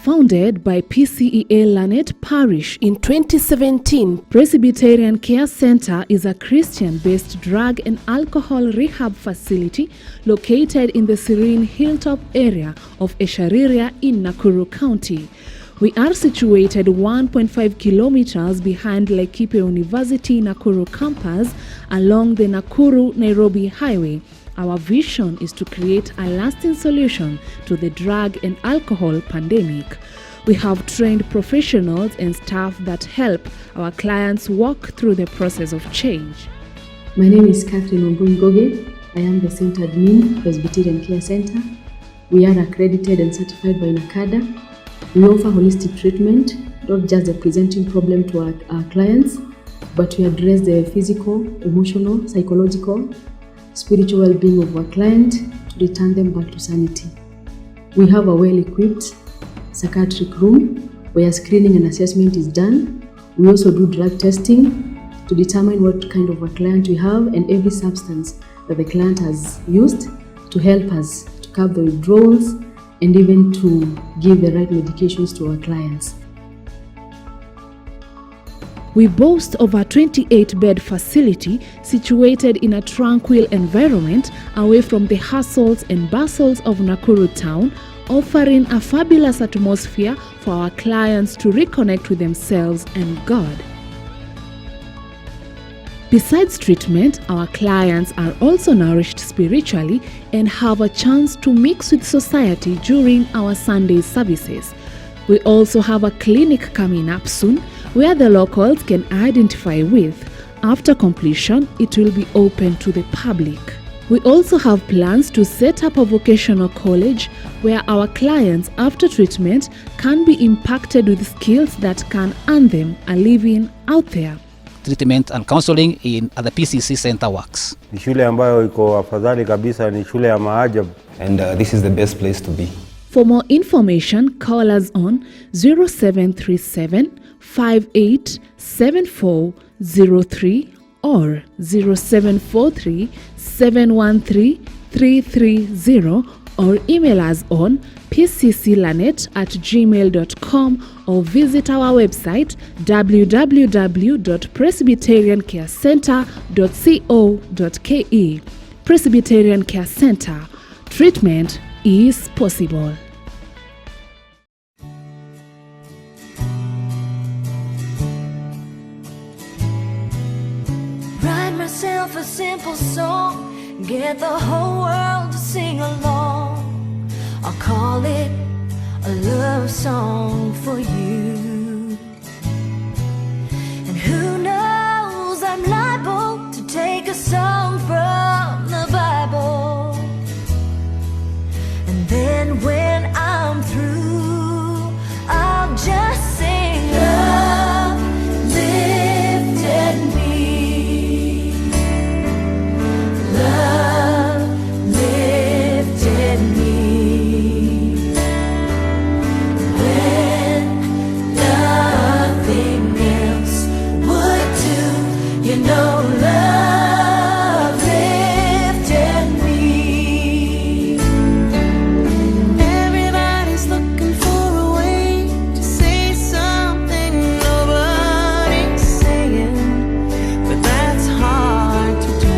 Founded by PCEA Lanet Parish in 2017, Presbyterian Care Center is a Christian-based drug and alcohol rehab facility located in the serene hilltop area of Eshariria in Nakuru County. We are situated 1.5 kilometers behind Laikipia University Nakuru campus along the Nakuru-Nairobi highway. Our vision is to create a lasting solution to the drug and alcohol pandemic. We have trained professionals and staff that help our clients walk through the process of change. My name is Catherine Ngoge. I am the Center Admin, Presbyterian Care Center. We are accredited and certified by NACADA. We offer holistic treatment, not just the presenting problem to our clients, but we address the physical, emotional, psychological, spiritual well-being of our client to return them back to sanity. We have a well-equipped psychiatric room where screening and assessment is done. We also do drug testing to determine what kind of a client we have and every substance that the client has used to help us to curb the withdrawals and even to give the right medications to our clients. We boast of a 28-bed facility situated in a tranquil environment away from the hustles and bustles of Nakuru town, offering a fabulous atmosphere for our clients to reconnect with themselves and God. Besides treatment, our clients are also nourished spiritually and have a chance to mix with society during our Sunday services. We also have a clinic coming up soon where the locals can identify with. After completion, it will be open to the public. We also have plans to set up a vocational college where our clients after treatment can be impacted with skills that can earn them a living out there. Treatment and counseling in the PCC center works. Ni shule ambayo iko afadhali kabisa, ni shule ya maajabu. And this is the best place to be. For more information, call us on 0737 587403 or 0743 713 330 or email us on pcclanet@gmail.com or visit our website www.presbyteriancarecenter.co.ke. Presbyterian Care Center. Treatment is possible. Write myself a simple song, get the whole world to sing along. I'll call it a love song for you. And who knows, I'm liable to take a song from the Bible. And then when I'm through, I'll just sing love lifted me. Love lifted me. When nothing else would do, you know, love lifted me. Everybody's looking for a way to say something nobody's saying, but that's hard to do.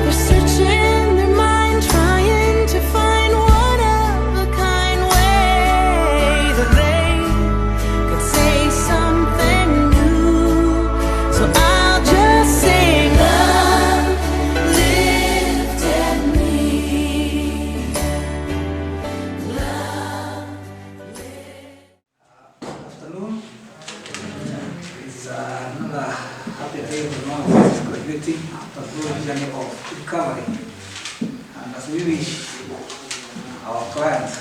They're searching their mind, trying to find one of a kind way that they could say something new. So I'll just sing love lifted me. Love Afternoon. It's another happy day of the Lord graduating after a long journey of recovery. And as we wish our clients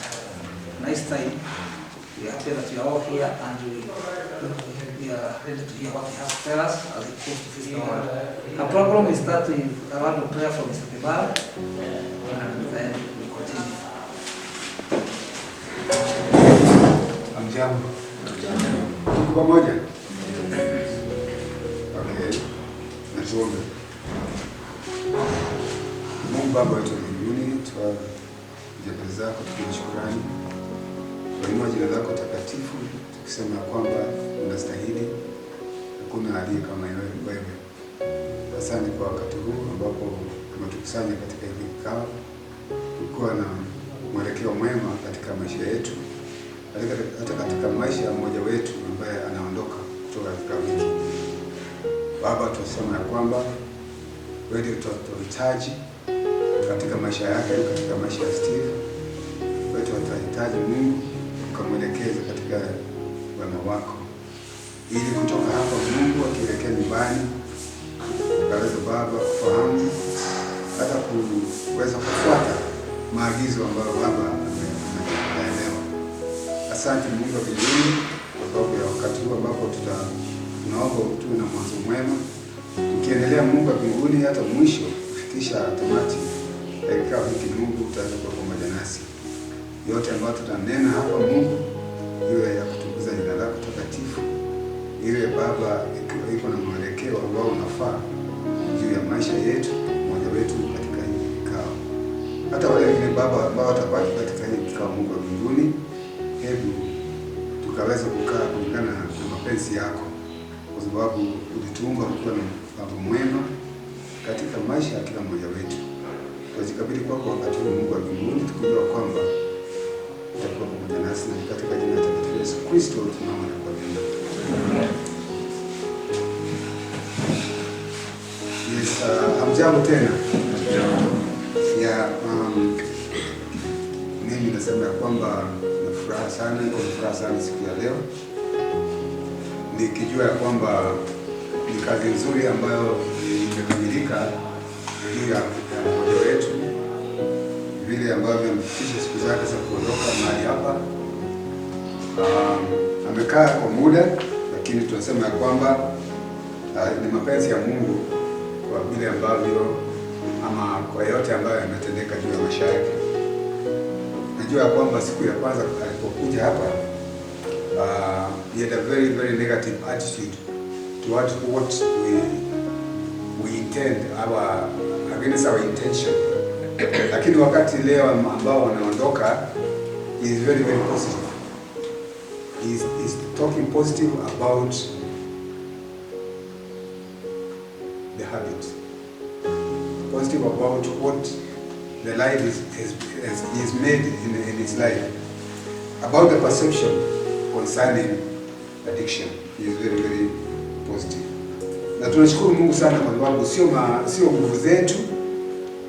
a nice time, we are happy that you are all here and we are ready to hear what you have to tell us as it goes to this hour. Our program will start with a word of prayer from Mr. Kibal and then we continue. Amjambo. Tuko pamoja? Okay. Natuombe. Mungu Baba wetu wa mbinguni, tunakuja mbele zako tukiwa shukrani Wainua jina lako takatifu, tukisema kwamba unastahili, hakuna aliye kama wewe. Asante kwa wakati huu ambapo tumetukusanya katika hili kikao, kuwa na mwelekeo mwema katika maisha yetu, hata katika maisha ya mmoja wetu ambaye anaondoka kutoka katika wiki. Baba, tunasema ya kwamba wewe ndio tunahitaji katika maisha yake, katika maisha ya Steve. Wewe tunahitaji Mungu ukamwelekeze katika wana wako, ili kutoka hapa Mungu akielekea nyumbani akaweza Baba kufahamu hata kuweza kufuata maagizo ambayo Baba ameelewa. Asante Mungu wa mbinguni kwa sababu ya wakati huu ambapo tunaomba tuwe na mwanzo mwema, tukiendelea Mungu wa mbinguni hata mwisho kufikisha tamati ya kikao hiki. Mungu utakuwa pamoja nasi, yote ambayo tutanena hapa Mungu iwe ya kutukuza jina lako takatifu, iwe Baba iko na mwelekeo ambao unafaa juu ya maisha yetu, mmoja wetu katika hii kikao, hata wale wengine Baba ambao watabaki katika hii kikao. Mungu wa mbinguni, hebu tukaweza kukaa kulingana na mapenzi yako, kwa sababu ulituumba kuwa na mpango mwema katika maisha ya kila mmoja wetu. Tunajikabidhi kwako wakati huu Mungu wa mbinguni, tukijua kwamba utakuwa pamoja nasi, na katika jina la Yesu Kristo tunaomba na kuamini. Yes, hamjambo tena. Mimi nasema ya kwamba na furaha sana, niko na furaha sana siku ya leo, nikijua ya kwamba ni kazi nzuri ambayo imekamilika juu ya mmoja wetu, vile ambavyo amefikisha siku zake za kuondoka mahali hapa. Amekaa kwa muda, lakini tunasema ya kwamba ni mapenzi ya Mungu kwa vile ambavyo ama kwa yote ambayo yametendeka juu ya maisha yake. Najua ya kwamba siku ya kwanza alipokuja hapa, he had a very very negative attitude towards what we intend, against our intention. Lakini wakati leo ambao wanaondoka, he is very very positive. He is talking positive about the habit, positive about what the life is made in his life, about the perception concerning addiction. He is very very positive. Na tunashukuru Mungu sana kwa sababu sio nguvu zetu,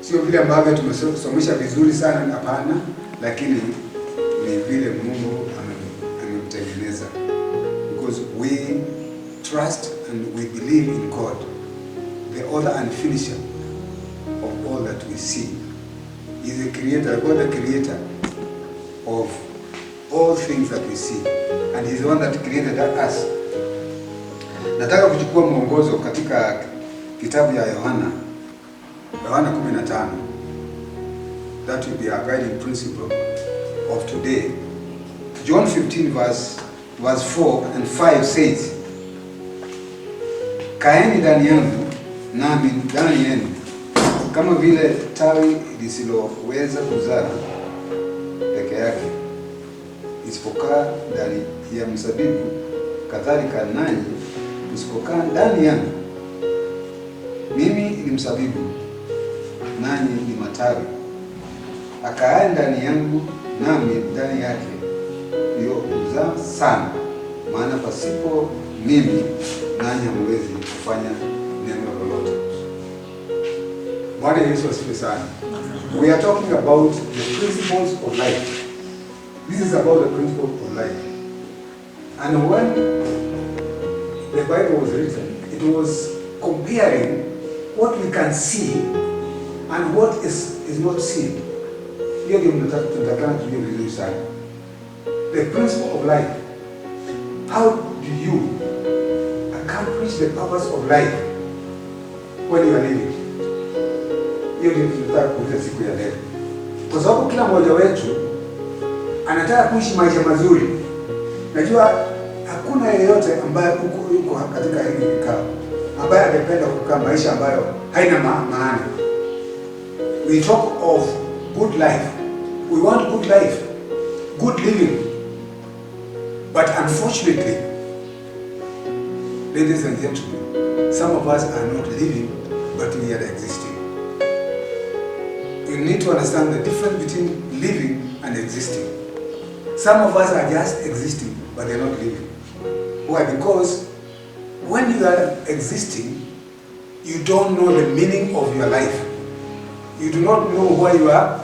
sio vile ambavyo tumesomesha vizuri sana, hapana, lakini ni vile Mungu amemtengeneza, because we trust and we believe in God, the author and finisher of all that we see. He is the creator, God the creator of all things that we see, and he is the one that created us. Nataka kuchukua mwongozo katika kitabu ya Yohana 15. That will be our guiding principle of today. John 15 verse 4 and 5 says, kaeni ndani yangu nami ndani yenu, kama vile tawi lisiloweza kuzaa peke yake isipokaa ndani ya mzabibu, kadhalika nanyi msipokaa ndani yangu. Mimi ni mzabibu, nanyi ni matawi. Akaaye ndani yangu nami ndani yake, ndio huzaa sana, maana pasipo mimi nanyi hamwezi kufanya neno lolote. Bwana Yesu asifiwe sana. We are talking about the principles of life. This is about the principles of life. And when the Bible was written, it was comparing what we can see and what is not seen. Hiyo ndio tunatakana tujue vizuri sana. The principle of life. How do you accomplish the purpose of life when you are living? Hiyo ndio tunataka kuuliza siku ya leo, kwa sababu kila mmoja wetu anataka kuishi maisha mazuri. Najua hakuna yeyote ambaye yuko katika hili kikao ambaye angependa kukaa maisha ambayo haina maana. We talk of good life. We want good life, good living. But unfortunately, ladies and gentlemen, some of us are not living, but we are existing. You need to understand the difference between living and existing. Some of us are just existing, but they're not living. Why? Because when you are existing, you don't know the meaning of your life. You do not know why you are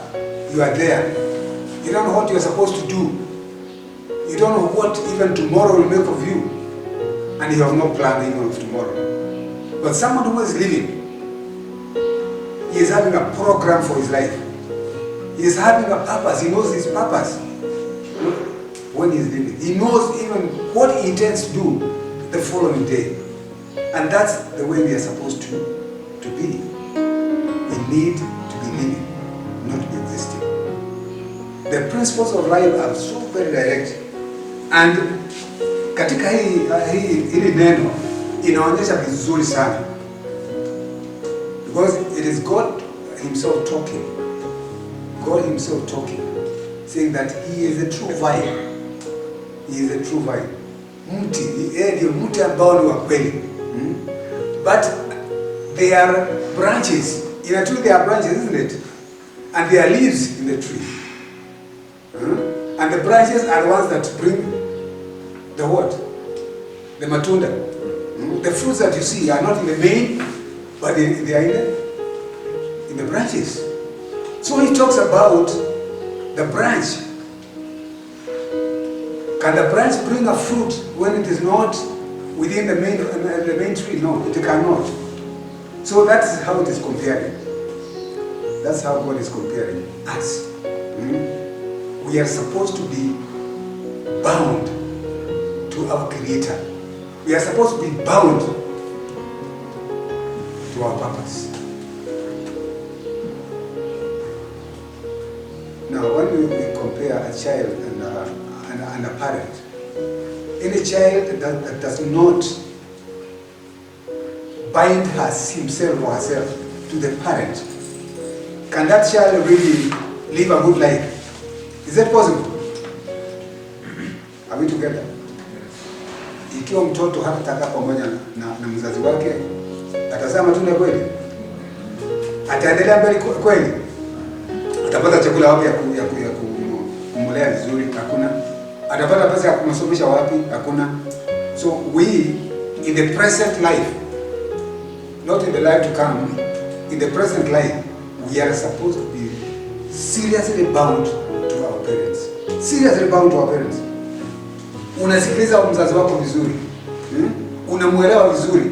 there. You don't know what you are supposed to do. You don't know what even tomorrow will make of you. And you have no plan even of tomorrow. But someone who is living, he is having a program for his life. He is having a purpose. He knows his purpose when he is living. He knows even what he intends to do the following day. And that's the way we are supposed to be. We need to be living, not be existing. The principles of life are so very direct. And katika hili neno inaonyesha vizuri sana. Because it is God himself talking. God himself talking. Saying that he is a true vine. He is a true vine. Mti, ndio mti ambao ni wa kweli. But they are branches. In a tree there are branches, isn't it? And there are leaves in the tree. And the branches are the ones that bring the what? The matunda. The fruits that you see are not in the main, but they are in the branches. So he talks about the branch. Can the branch bring a fruit when it is not within the main tree? No, it cannot. So that's how it is comparing. That's how God is comparing us. We are supposed to be bound to our Creator. We are supposed to be bound to our purpose. Now, when we compare a child and a parent, any child that does not bind himself or herself to the parent, can that child really live a good life? Is that possible? Are we together? Ikiwa mtoto hatatakaa pamoja na mzazi wake, atazaa matunda kweli? Ataendelea mbele kweli? Atapata chakula wapi ya kumlea vizuri? Hakuna. Atapata pesa ya kumsomesha wapi? Hakuna. So we, in the present life, not in the life to come, in the present life, we are supposed to be seriously bound to our parents. Seriously bound to our parents. Unasikiliza mzazi wako vizuri. Unamuelewa vizuri.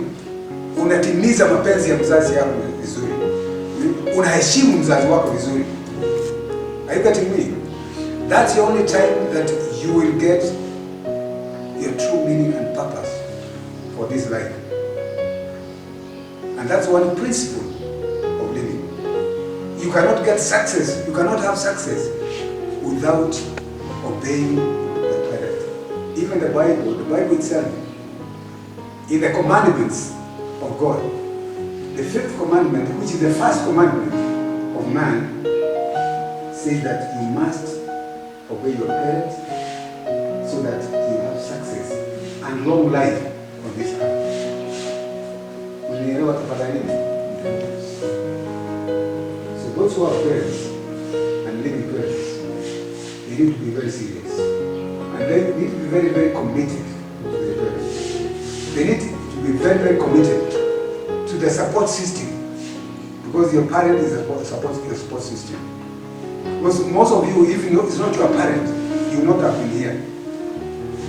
Unatimiza mapenzi ya mzazi wako vizuri. Unaheshimu mzazi wako vizuri. Are you getting me? That's the only time that you will get your true meaning and purpose for this life. And that's one principle of living. You cannot get success, you cannot have success without obeying the parent. Even the Bible itself, in the commandments of God, the fifth commandment, which is the first commandment of man, says that you must obey your parents so that you have success and long life on this earth. Unielewa tafadhali? So those who are parents and living parents, they need to be very serious. And they need to be very, very committed to their parents. They need to be very, very committed to the support system. Because your parent is your support system. Because most of you, if it's not your parent, you would not have been here.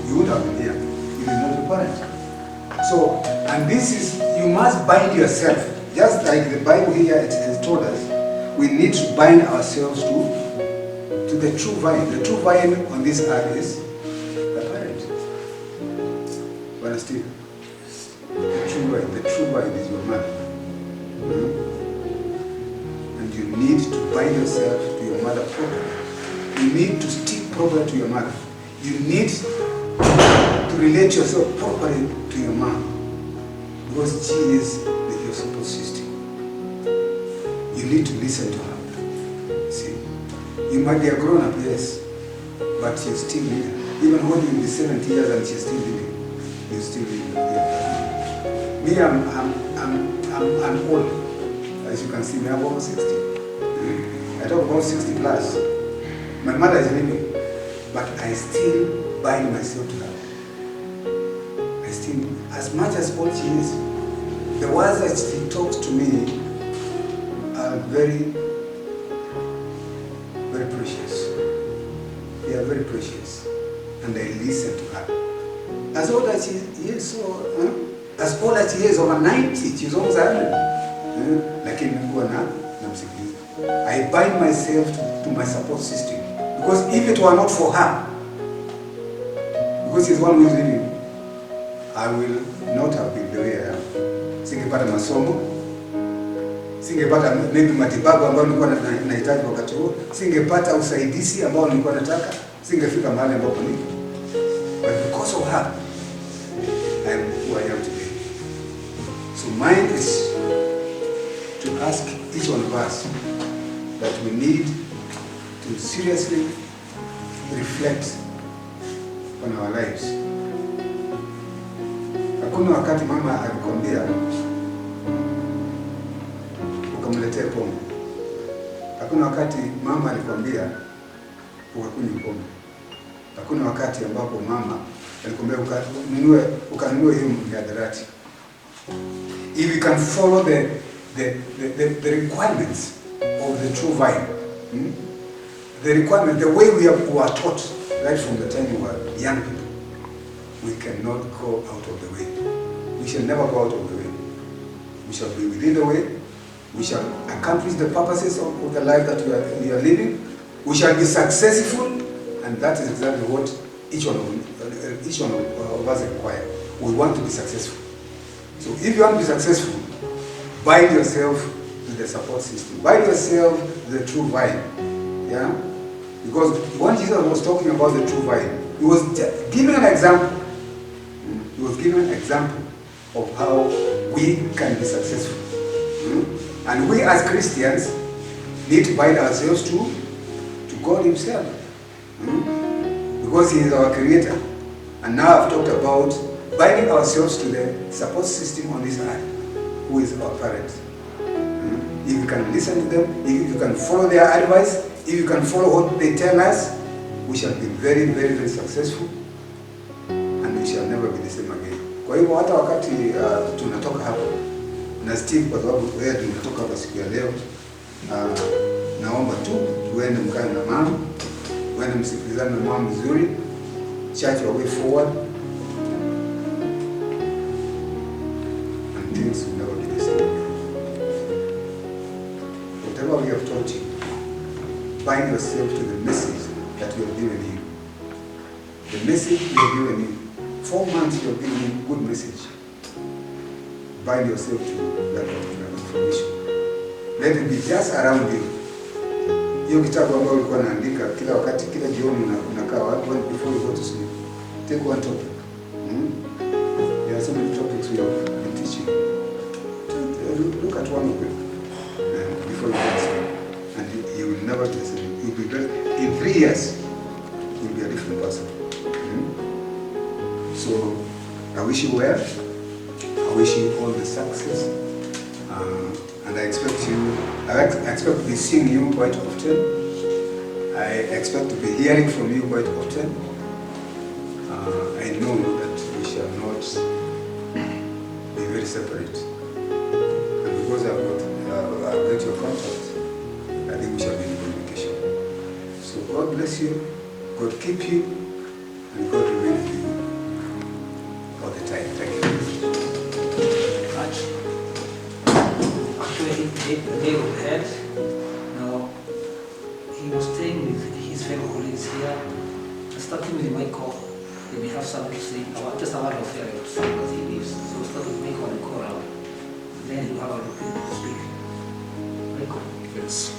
You would have been here. It is not your parent. So, and this is, you must bind yourself. Just like the Bible here it has told us, we need to bind ourselves to the true vine. The true vine on this earth is the parent. You understand? The true vine is your mother. And you need to bind yourself to your mother properly. You need to stick properly to your mother. You need to relate yourself properly to your mom, because she is your support system. You need to listen to her. See, you might be a grown-up, yes, but you still need her. even when you'll be 70 years and she's still living, you still live here. Me, I'm old. As you can see, me, I'm almost 60. I talk about 60 plus. My mother is living, but I still bind myself to her. I still, as much as old she is, the words that she talks to me are very, very precious. They are very precious, and I listen to her. As old as she is, as old as she is, over 90, she's almost 100. Lakini nikuwa namsikiliza. I bind myself to my support system, because if it were not for her, because she's one who is living, I will not have been the way I am. Singepata masomo, singepata maybe matibabu ambayo nilikuwa nahitaji wakati huo, singepata usaidizi ambao nilikuwa nataka, singefika mahali ambapo niko. But because of her, I am who I am today. So mine is to ask each one of us that we need to seriously reflect on our lives. Hakuna wakati mama alikwambia ukamletee pombe. Hakuna wakati mama alikwambia ukakunywa pombe. Hakuna wakati ambapo mama alikwambia ukanunue hiyo mihadarati. If you can follow the requirements of the true vine, the requirement, the way we were taught right from the time we were young people, we cannot go out of the way. We shall never go out of the way. We shall be within the way. We shall accomplish the purposes of the life that we are living. We shall be successful, and that is exactly what each one of us require. We want to be successful. So if you want to be successful, bind yourself to the support system. Bind yourself to the true vine. Yeah? Because when Jesus was talking about the true vine, he was giving an example. He was giving an example of how we can be successful. And we as Christians need to bind ourselves to God himself. Because he is our creator. And now I've talked about binding ourselves to the support system on this earth, who is our parent. If you can listen to them, if you can follow their advice, if you can follow what they tell us, we shall be very, very, very successful, and we shall never be the same again. Kwa hivyo hata wakati tunatoka hapa na Steve, kwa sababu wewe tunatoka hapa siku ya leo, naomba tu tuende mkae na mama, uende msikilizane na mama vizuri, church your way forward, and things will never be the same again. Whatever we have taught you, bind yourself to the message that we have given you. The message we have given you. 4 months you have given you good message. Bind yourself to that particular information. Let it be just around you. Hiyo kitabu ambayo ulikuwa unaandika kila wakati, kila jioni unakaa before you go to sleep. Take one topic. There are so many topics we have been teaching. Look at one of them before you go to sleep. And you will never be the same. You'll be better. In 3 years, you'll be a different person. So I wish you well. I wish you all the success. And I expect to be seeing you quite often. I expect to be hearing from you quite often. I know that we shall not be very separate. And because I've got your contact, I think we shall be in communication. So God bless you, God keep you, and God remain with you all the time. Thank you. Actually, the day we had, now, he was staying with his fellow colleagues here. Starting with Michael, they may have something to say about just a lot of farewells as he leaves. So start with Michael and go around. Then you have an opportunity to speak. Michael. Yes.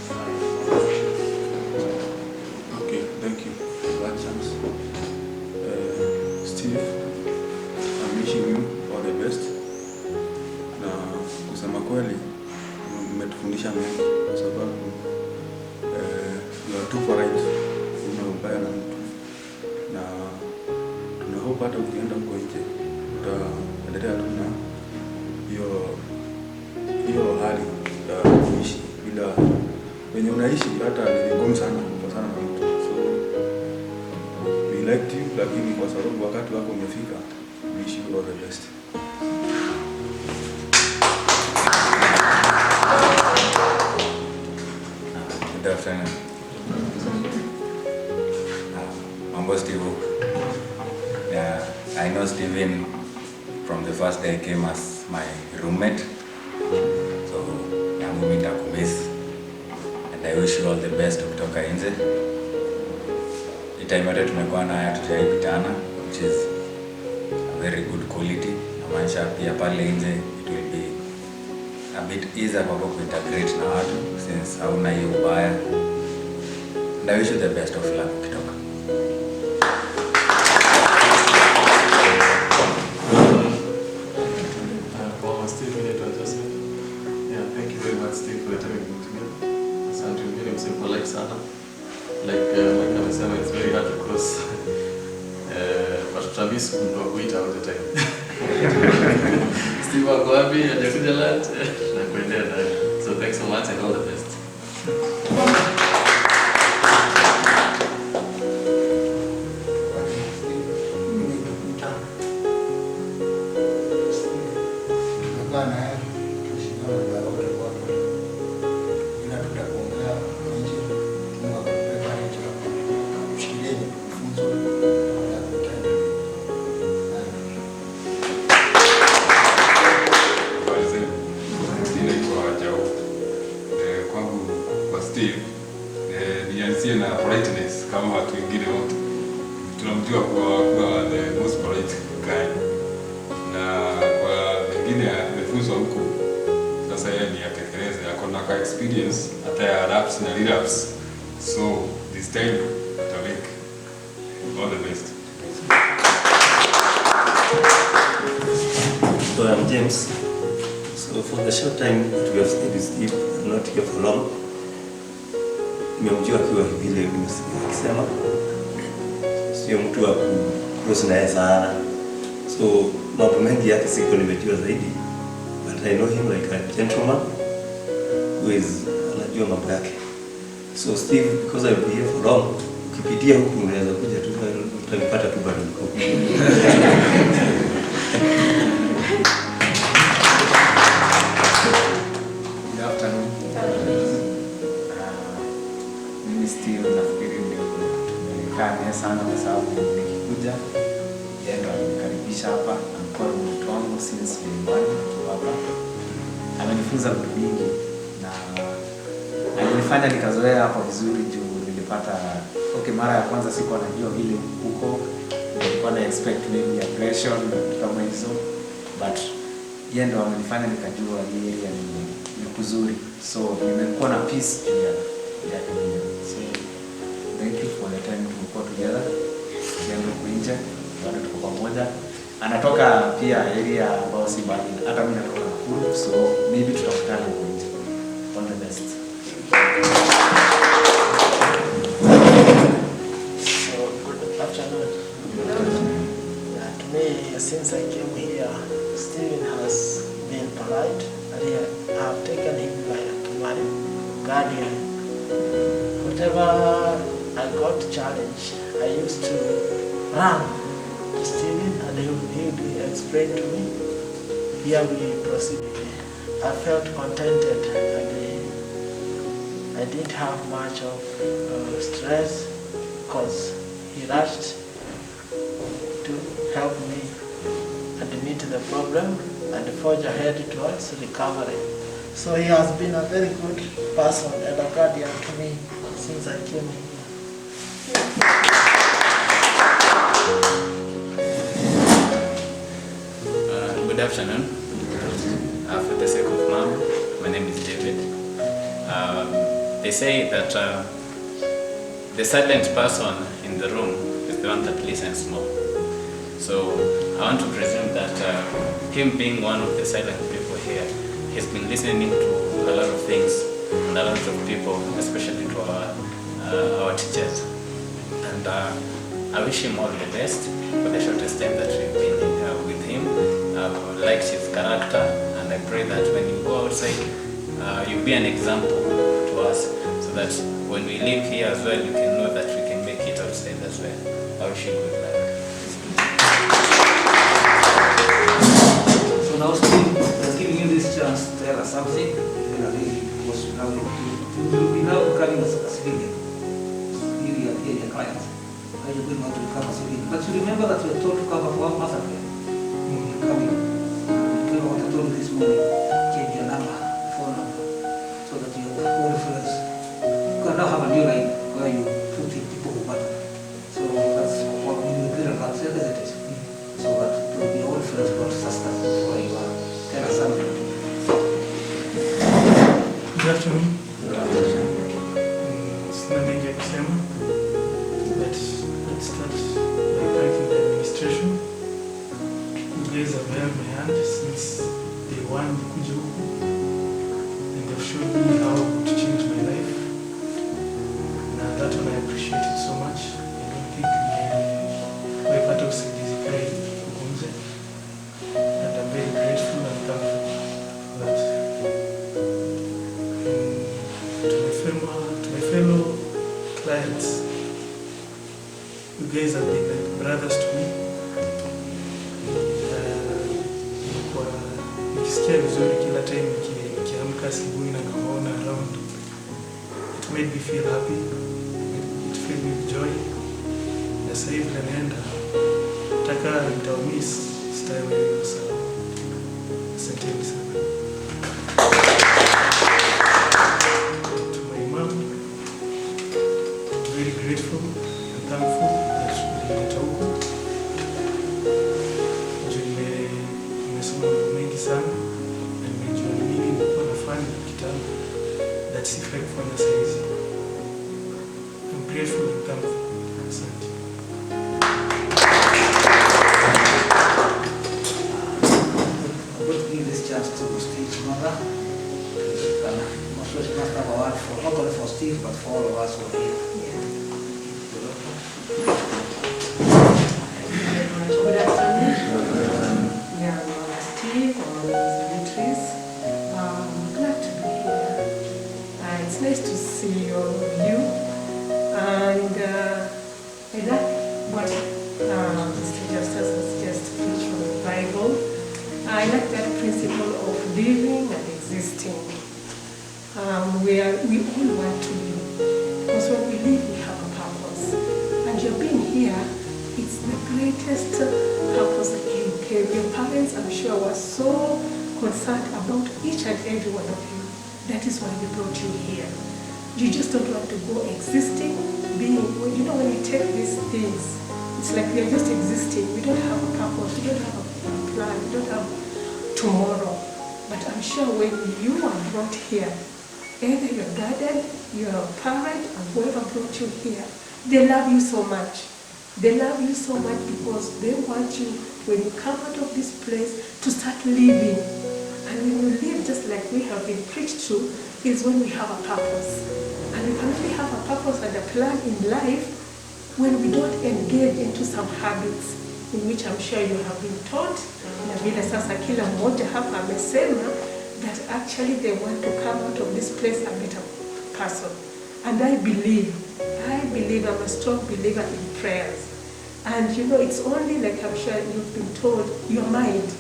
Okay, thank you for that chance. Steve, I'm wishing you all the best. Na kusema kweli, umetufundisha mengi kwa sababu you are too polite, una ubaya na mtu. Na sababu hata ukienda huko nje utaendelea tu na hiyo hali ya kuishi bila wenye unaishi, hata ni ngumu sana kupatana na mtu. So we liked you, lakini kwa sababu wakati wako umefika, wish you all the best. Good afternoon. Mambo Steve. Yeah, I know Steven from the first day I came as my roommate. So mimi nitakumiss and I wish you all the best kutoka nje. Time yote tumekuwa nayo tujaipitana, which is a very good quality. Namaanisha pia pale nje it will be a bit easier kwako kuintegrate na watu since hauna hiyo ubaya. And I wish you the best of luck kutoka. Thank you very much, Steve, for attending to me. Asante, mimi msipo like sana. Like amesema, it's very hard to cross. But tutamiss kumtoa kuita all the time. Steve wako wapi? Hajakuja lunch na kuendea ndani. So thanks so much and all the best. Nianzie na politeness kama watu wengine wote. Tunamjua kwa the most polite guy. Na kwa wengine amefunzwa huko. Sasa yeye ni atekeleze, yako na experience hata ya raps na relapse. So this time Tavik, all the best. So I'm James. So for the short time that we have stayed with Steve, I'm not here for long. Nimemjua akiwa vile nimesema, sio mtu wa kucross naye sana. So mambo mengi yake siko nimejua zaidi, but I know him like a gentleman who is anajua mambo yake. So Steve, because I've been here for long, ukipitia huku unaweza kuja tu utanipata tu bado niko. Good afternoon. Mimi Steve nafikiri ndio tumekaa naye sana kwa sababu nikikuja yeye ndo alinikaribisha hapa, amekuwa mtu wangu since day one hapa. Amenifunza vitu vingi na alinifanya nikazoea hapa vizuri juu nilipata mara ya kwanza sikuwa najua vile huko, nilikuwa na expect maybe aggression na kama hizo, but yeye ndo amenifanya nikajua hii area ni kuzuri, so nimekuwa na peace juu ya dunia. So thank you for the time tumekuwa together. Ndio kuinja bado tuko pamoja. Anatoka pia area ambayo si mbali, hata mimi natoka Nakuru, so maybe tutakutana huko nje. All the best. So good afternoon. To me, since I came here, Stephen has been polite, and I have taken him like my guardian. Whatever I got challenged, I used to run to Stephen, and he would explain to me. Here we proceed. I felt contented, and I didn't have much of stress because he rushed to help me admit the problem and forge ahead towards recovery. So he has been a very good person and a guardian to me since I came here. Good afternoon. For the sake of mom, my name is David. They say that the silent person in the room is the one that listens more. So I want to presume that him being one of the silent people here, he's been listening to a lot of things and a lot of people, especially to our teachers. And I wish him all the best for the shortest time that we've been with him. I've liked his character, and I pray that when you go outside, you'll be an example to us, so that when we leave here as well, you can know that we can make it outside as well. I wish you good luck. So now Steve is giving you this chance to tell us something. Because now you will be now becoming a civilian. Here you are a client. Are you going to become a civilian? But you remember that we are told to cover for mother care. You're coming. Remember what I told you this morning. Change your number, phone number, so that you have all friends. You can now have a new line where you put in people who matter. So that's what we will clear about, isn't it? So that it will be all friends who are sustained where you are. Tell us something. Good afternoon. Sina mengi ya kusema, but let's start by thanking the administration. You guys have held my hand since day one nikuja huku, and they've showed me how to change my life. Na that one I appreciate it so much. I don't think nimepata usaidizi kai huku nje, and I'm very grateful and thankful for that. To my fellow clients, you guys have been like brothers to me. Nikisikia vizuri kila time nikiamka asubuhi na kuona around, it made me feel happy, it filled me with joy. Na sasa hivi naenda nataka nitawamiss style hiyo sana. Asanteni sana. Very grateful and thankful that nilileta huku. Nimesoma mambo mengi sana na nimejua ni nini nilikuwa nafanya kitambo that sifai kufanya saizi. I'm grateful and thankful. Asante. I'm going to give this chance to Steve's mother. She must have a word for, not only for Steve, but for all of us who are here. Good afternoon. Yeah, I'm Steve or Beatrice. I'm glad to be here. It's nice to see all of you. And I like what Mr. Justice has just preached from the Bible. I like that principle of living and existing. We all want to live, because when we live we have a purpose, and your being here, it's the greatest purpose that you can. Your parents, I'm sure, were so concerned about each and every one of you. That is why they brought you here. You just don't want to go existing, being, when you take these things, it's like we are just existing. We don't have a purpose, we don't have a plan, we don't have tomorrow. But I'm sure when you are brought here, either your guardian, your parent, or whoever brought you here, they love you so much. They love you so much because they want you, when you come out of this place, to start living. And when you live just like we have been preached to, is when we have a purpose. And we can only have a purpose and a plan in life when we don't engage into some habits in which I'm sure you have been taught. Na vile sasa kila mmoja hapa amesema that actually they want to come out of this place a better person. And I believe I'm a strong believer in prayers. And it's only, like I'm sure you've been told, your mind.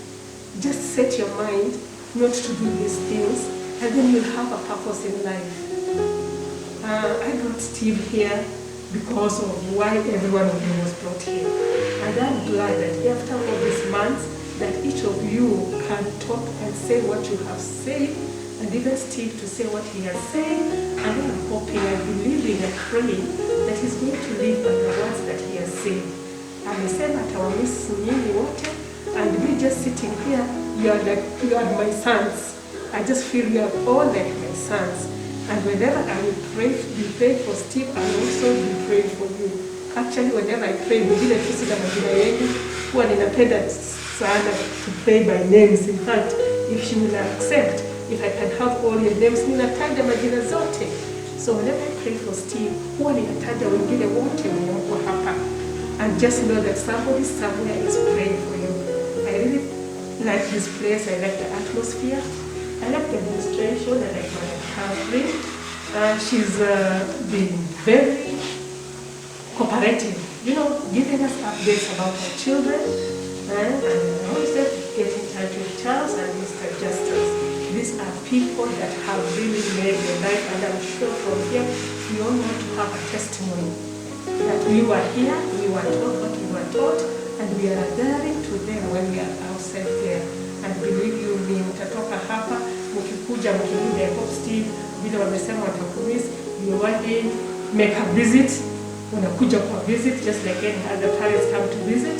Just set your mind not to do these things, and then you'll have a purpose in life. I brought Steve here because of why every one of you was brought here. And I'm glad that after all these months, that each of you can talk and say what you have said, and even Steve to say what he has said. And I'm hoping and believing and praying that he's going to live by the words that he has said. Amesema atawamiss nyinyi wote, and we just sitting here, you are my sons. I just feel you are all like my sons. And whenever I will be praying for Steve, I will also be praying for you. Actually, whenever I pray, wengine tu sina majina yenu, huwa ninapenda sana to pray by names. In fact, if she will accept, if I can have all your names, ninataja majina zote. So whenever I pray for Steve, huwa ninataja wengine wote wenye wako hapa. and just know that somebody somewhere is praying for you. I really like this place. I like the atmosphere. I like the administration. I like Madam Catherine. She's been very cooperative, you know, giving us updates about our children. And I always said, get in touch with Charles and Mr. Justice. These are people that have really made your life, and I'm sure from here we all want to have a testimony that we were here, we were taught what we were taught, and we are adhering to them when we are outside there. And believe you me, mtatoka hapa, mkikuja mkirudi, I hope Steve, vile wamesema watakumiss, you one day make a visit, unakuja kwa visit, just like any other parents come to visit,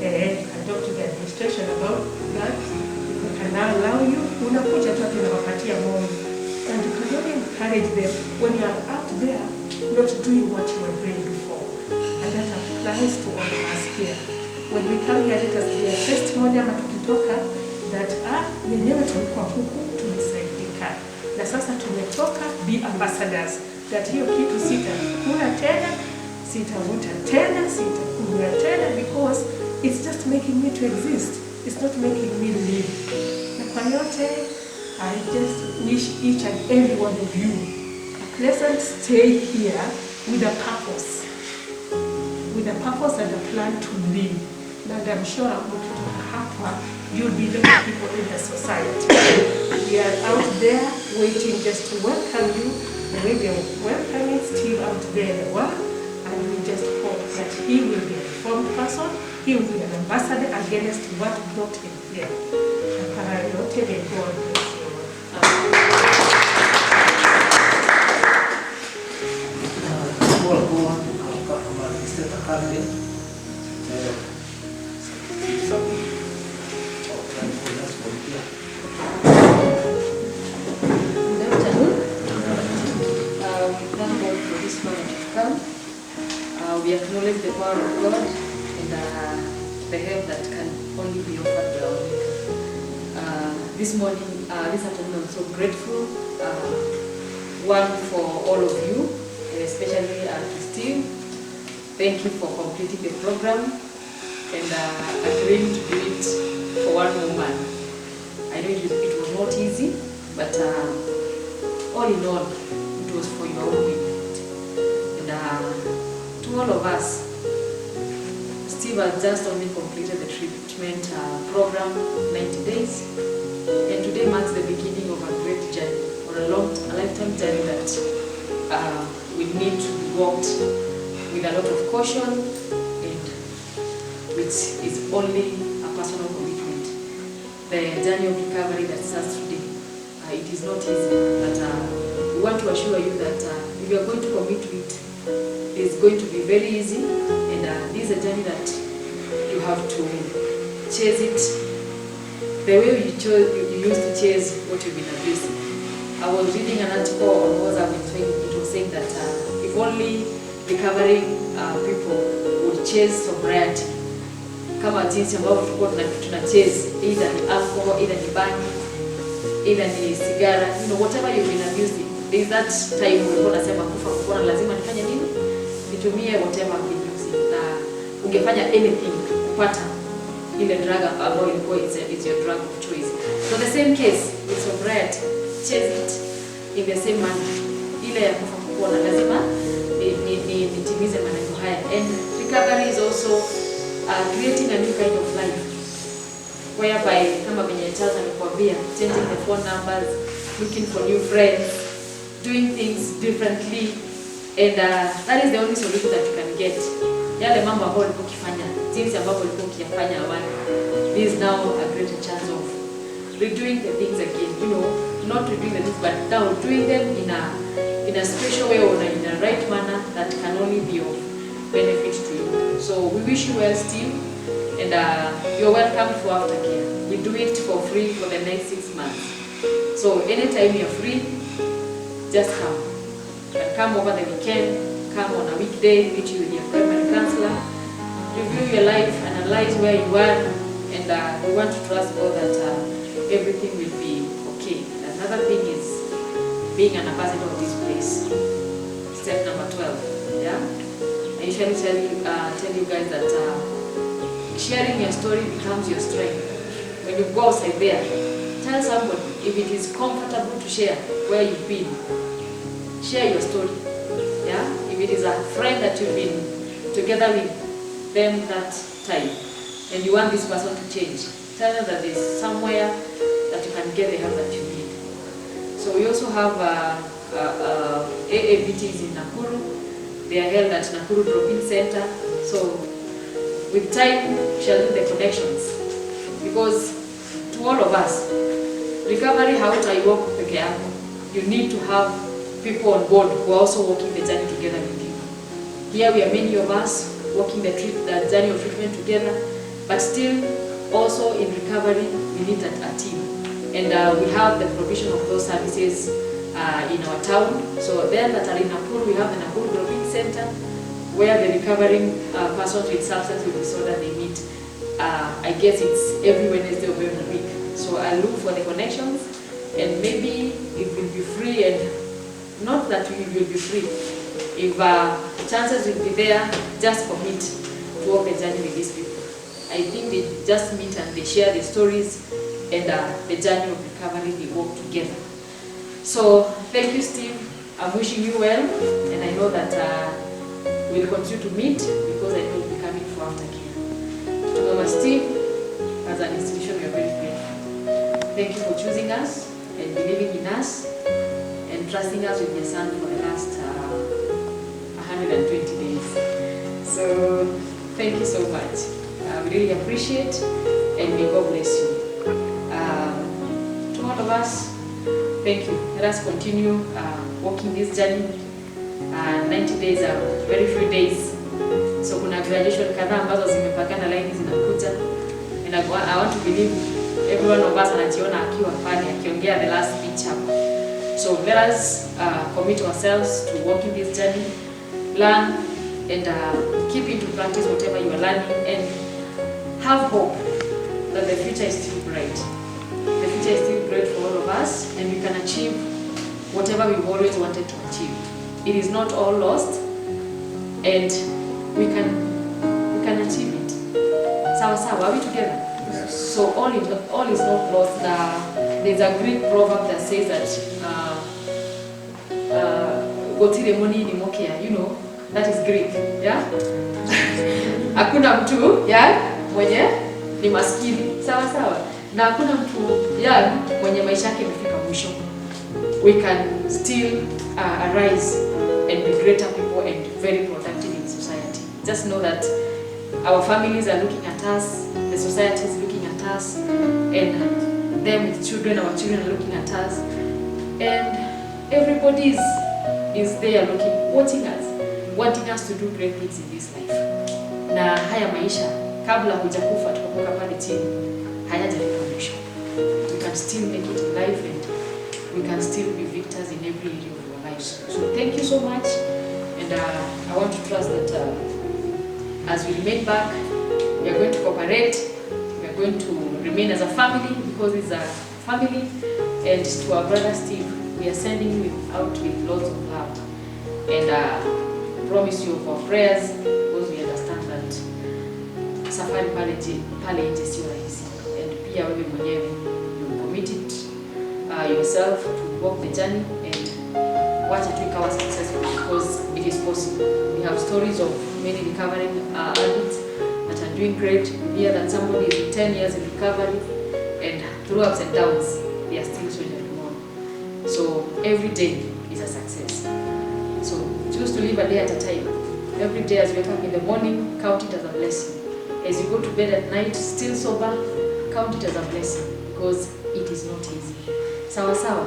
and you can talk to the administration about that. If they can now allow you, unakuja tu tunawapatia moyo. And you can only encourage them when you are out there, not doing what you were doing before. And that applies to all of us here. When we come here, let us be a testimony ama tukitoka that wenyewe tulikuwa huku tumesaidika. Na sasa tumetoka, be ambassadors. That hiyo kitu sitakula tena, sitavuta tena, sitakunywa tena, because it's just making me to exist. It's not making me live. Na kwa yote, I just wish each and every one of you a pleasant stay here with a purpose. With a purpose and a plan to live. And I'm sure mkitoka hapa, you'll be the people in the society. We are out there waiting just to welcome you the way we are welcoming Steve out there in the world. And we just hope that he will be a informed person, he will be an ambassador against what brought him here. And para yote, may God bless you. We acknowledge the power of God and the help that can only be offered by our Maker. This morning, this afternoon, I'm so grateful. One, for all of you, and especially to Steve. Thank you for completing the program and agreeing to do it for one woman. I know it was not easy, but all in all, it was for your own benefit. And to all of us, Steve has just only completed the treatment program, 90 days, and today marks the beginning of a great journey, or a lifetime journey that we need to be walked with a lot of caution, and which is only a personal commitment. The journey of recovery that starts today, it is not easy, but we want to assure you that if you are going to commit to it, it's going to be very easy, and this is a journey that you have to chase it the way you used to chase what you've been abusing. I was reading an article on WhatsApp, it was saying that if only recovering people would chase sobriety, kama jinsi ambavyo tulikuwa tuna chase either ni alcohol, either ni bangi, either ni sigara, you know, whatever you've been abusing, there's that time ulikuwa unasema kufa kupona lazima nifanye nini? Nitumie whatever I've been using, na ungefanya anything kupata ile drug ambayo ilikuwa it's your drug of choice. So the same case with sobriety, chase it in the same manner. Ile ya kufa kupona lazima nitimize maneno haya. And recovery is also creating a new kind of life, whereby kama venye Charles amekuambia, changing the phone numbers, looking for new friends, doing things differently, and that is the only solution that you can get. Yale mambo ambayo ulikuwa ukifanya, jinsi ambavyo ulikuwa ukifanya awali, there is now a greater chance of redoing the things again. You know, not redoing the things, but now doing them in a special way or in a right manner that can only be of benefit to you. So we wish you well, Steve, and you're welcome to aftercare. We do it for free for the next 6 months. So anytime you're free, just come. You can come over the weekend, come on a weekday, meet you with your primary counselor, review your life, analyze where you are, and we want to trust God that everything will be okay. And another thing is being an ambassador of this place. Step number 12. Yeah? I initially tell you guys that sharing your story becomes your strength. When you go outside there, tell somebody if it is comfortable to share where you've been. Share your story. Yeah? If it is a friend that you've been together with them that time, and you want this person to change, tell them that there's somewhere that you can get the help that you need. So we also have AA meetings in Nakuru. They are held at Nakuru Drop-In Center. So with time, we shall do the connections. Because to all of us, recovery hautaiwalk peke yako. You need to have people on board who are also walking the journey together with you. Here we are many of us walking the journey of treatment together, but still also in recovery we need a team. And we have the provision of those services in our town. So there that are in Nakuru, we have the Nakuru Drop-In Center where the recovering persons with substance use disorder they meet. I guess it's every Wednesday of every week. So I look for the connections, and maybe it will be free, and not that we will be free. If chances will be there, just commit to walk the journey with these people. I think they just meet and they share the stories, and the journey of recovery, they walk together. So thank you, Steve. I'm wishing you well, and I know that we'll continue to meet because I know you'll be coming for aftercare. To Mama Steve, as an institution, we are very grateful. Thank you for choosing us and believing in us and trusting us with your son for the last 120 days. So thank you so much. We really appreciate, and may God bless you. To all of us, thank you. Let us continue walking this journey. 90 days are very few days. So kuna graduation kadhaa ambazo zimepakana line zinakuja. And I want to believe every one of us anajiona akiwa pale akiongea the last speech hapa. So let us commit ourselves to walking this journey, learn and keep into practice whatever you are learning, and have hope that the future is still bright. The future is still great for all of us, and we can achieve whatever we've always wanted to achieve. It is not all lost, and we can achieve it. Sawa sawa, are we together? Yes. So all is not lost. There's a Greek proverb that says that gotire moni ni mokea, you know, that is Greek, yeah? Hakuna mtu, yeah, mwenye ni maskini, sawa sawa. Na hakuna mtu, yeah, mwenye maisha yake imefika mwisho. We can still arise and be greater people and very productive in society. Just know that our families are looking at us, the society is looking at us, and them with children, our children are looking at us, and everybody is there looking, watching us, wanting us to do great things in this life. Na haya maisha, kabla hujakufa tukapoka pale chini, hayajafika mwisho. We can still make it in life, and we can still be victors in every area of our lives. So thank you so much, and I want to trust that as we remain back, we are going to cooperate, we are going to remain as a family because it's a family, and to our brother Steve, we are sending you out with lots of love, and promise you of our prayers because we understand that safari pale nje sio rahisi, and pia wewe mwenyewe you committed yourself to walk the journey, and wacha tu ikawa successful because it is possible. We have stories of many recovering addicts that are doing great. We hear that somebody is 10 years in recovery, and through ups and downs, they are still showing tomorrow. So every day is a success. So choose to live a day at a time. Every day as you wake up in the morning, count it as a blessing. As you go to bed at night, still sober, count it as a blessing because it is not easy. Sawa sawa.